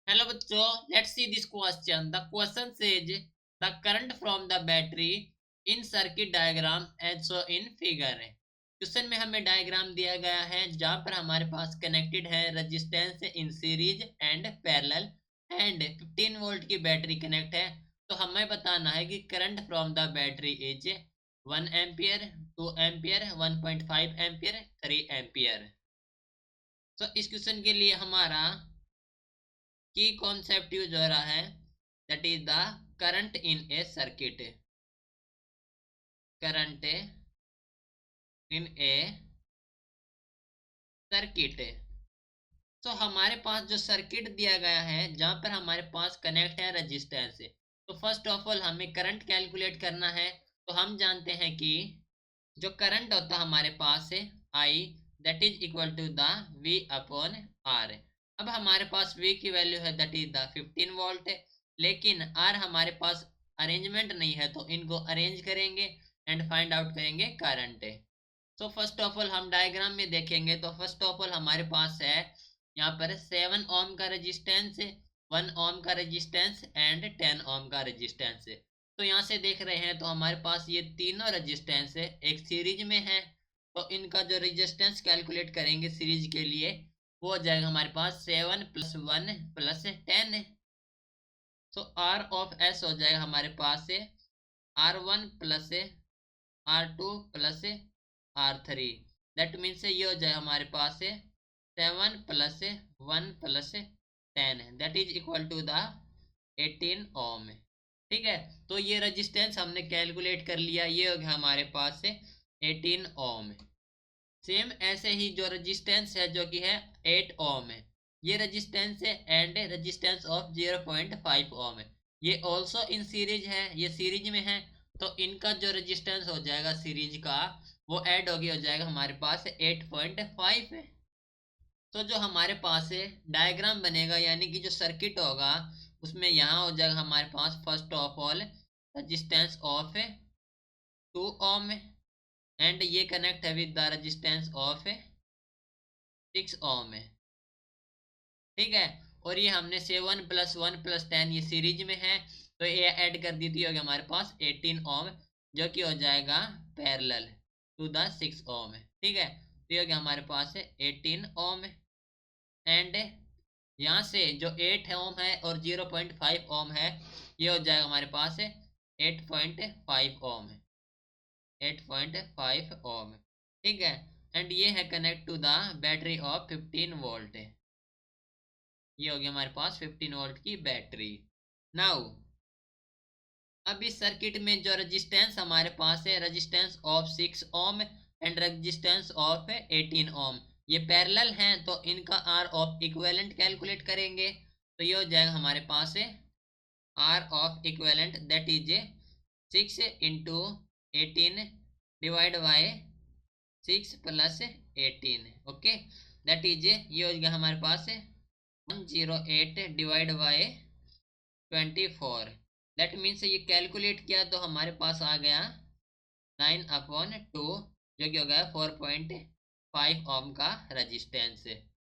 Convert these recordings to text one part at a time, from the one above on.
Hello बच्चों, let's see this question. The question says the current from the battery in circuit diagram as shown in figure. Question में हमें diagram दिया गया है जहां पर हमारे पास कनेक्टेड है resistance in series and parallel and 15 volt की बैटरी कनेक्ट है। तो हमें बताना है कि current from the battery is 1 ampere, 2 ampere, 1.5 ampere, 3 ampere. तो इस क्वेश्चन के लिए हमारा की कॉन्सेप्ट यूज हो रहा है, that is the current in A circuit. Current in A circuit. तो हमारे पास जो सर्किट दिया गया है जहां पर हमारे पास कनेक्ट है रेजिस्टेंस से, तो फर्स्ट ऑफ ऑल हमें करंट कैलकुलेट करना है। तो हम जानते हैं कि जो करंट होता है हमारे पास है I, that is equal to the V upon R. अब हमारे पास वी की वैल्यू है दैट इज द 15 वोल्ट, लेकिन आर हमारे पास अरेंजमेंट नहीं है, तो इनको अरेंज करेंगे एंड फाइंड आउट करेंगे करंट। तो फर्स्ट ऑफ ऑल हम डायग्राम में देखेंगे तो फर्स्ट ऑफ ऑल हमारे पास है यहाँ पर 7 ओम का रेजिस्टेंस, 1 ओम का रेजिस्टेंस एंड 10 ओम का रेजिस्टेंस। तो यहाँ से देख रहे हैं तो हमारे पास ये तीनों रेजिस्टेंस है एक सीरीज में है। तो इनका जो रेजिस्टेंस कैलकुलेट करेंगे सीरीज के लिए वो हो जाएगा हमारे पास 7 + 1 + 10। तो आर ऑफ एस हो जाएगा हमारे पास से R1 + R2 + R3। That means ये हो जाए हमारे पास से 7 + 1 + 10, that is equal to the 18 ohm. ठीक है, तो ये रेजिस्टेंस हमने कैलकुलेट कर लिया, ये हो गया हमारे पास से 18 ओम। सेम ऐसे ही जो रेजिस्टेंस है जो कि है 8 ओम है, ये रेजिस्टेंस है एंड रेजिस्टेंस ऑफ 0.5 ओम है, ये ऑल्सो इन सीरीज है, ये सीरीज में है। तो इनका जो रेजिस्टेंस हो जाएगा सीरीज का वो ऐड हो जाएगा हमारे पास 8.5 है। तो जो हमारे पास है डायग्राम बनेगा यानी कि जो सर्किट होगा उसमें यहाँ हो जाएगा हमारे पास first of all resistance of 2 ohm and ये कनेक्ट है with the resistance of 6 ohm. ठीक है, और ये हमने 7 + 1 + 10 ये सीरीज में है, तो ये ऐड कर दी थी, हो गया हमारे पास 18 ओम, जो कि हो जाएगा पैरेलल टू द 6 ओम। ठीक है, तो ये हो गया हमारे पास 18 ओम एंड यहाँ से जो 8 ओम है और 0.5 ओम है ये हो जाएगा हमारे पास 8.5 ओम, 8.5 ओम। ठीक है, एंड ये है connect to the battery of 15 volt. ये हो गया हमारे पास 15 वोल्ट की बैटरी। नाउ अब इस सर्किट में जो रेजिस्टेंस हमारे पास है resistance of 6 ohm and resistance of 18 ohm, ये पैरेलल हैं, तो इनका आर ऑफ इक्विवेलेंट कैलकुलेट करेंगे। तो ये हो जाएगा हमारे पास R of equivalent that is 6 × 18 divide by 6 + 18। Okay, that is ये हो गया हमारे पास 108 डिवाइड बाय 24। दैट मीन्स ये कैलकुलेट किया तो हमारे पास आ गया 9/2, जो कि हो गया 4.5 ओम का रजिस्टेंस।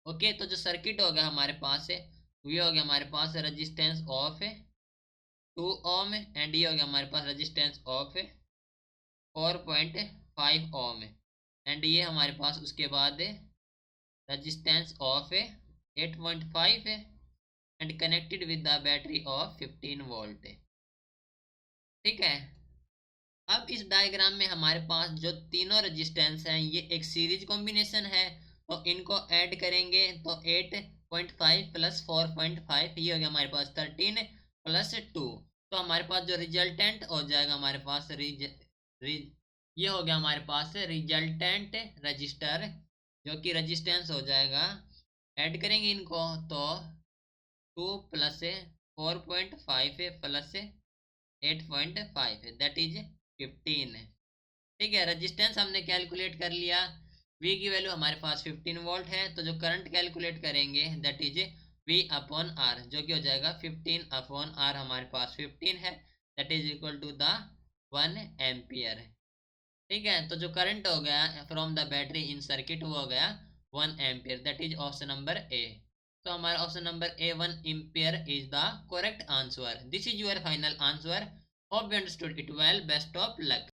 ओके, तो जो सर्किट हो गया हमारे पास ये हो गया हमारे पास रजिस्टेंस ऑफ 2 ओम एंड ये हो गया हमारे पास रजिस्टेंस ऑफ 4.5 ओम एंड ये हमारे पास उसके बाद resistance of 8.5 and connected with the battery of 15 volt. ठीक है, अब इस डायग्राम में हमारे पास जो तीनों रेजिस्टेंस हैं ये एक सीरीज कॉम्बिनेशन है, तो इनको ऐड करेंगे तो 8.5 + 4.5 ये हो गया हमारे पास 13 + 2। तो हमारे पास जो रिजल्टेंट हो जाएगा हमारे पास ये हो गया हमारे पास रिजल्टेंट रजिस्टर, जो कि रेजिस्टेंस हो जाएगा, ऐड करेंगे इनको तो 2 + 4.5 + 8.5 दैट इज 15। ठीक है, रेजिस्टेंस हमने कैलकुलेट कर लिया, V की वैल्यू हमारे पास 15 वोल्ट है, तो जो करंट कैलकुलेट करेंगे दैट इज V/R, जो कि हो जाएगा 15/R, हमारे पास 15 है, that is equal to the 1 ampere. ठीक है, तो जो करंट हो गया from the battery in circuit वो हो गया 1 ampere, that is option number A. तो हमारा option number A1 ampere is the correct answer. This is your final answer. Hope you understood it well. Best of luck.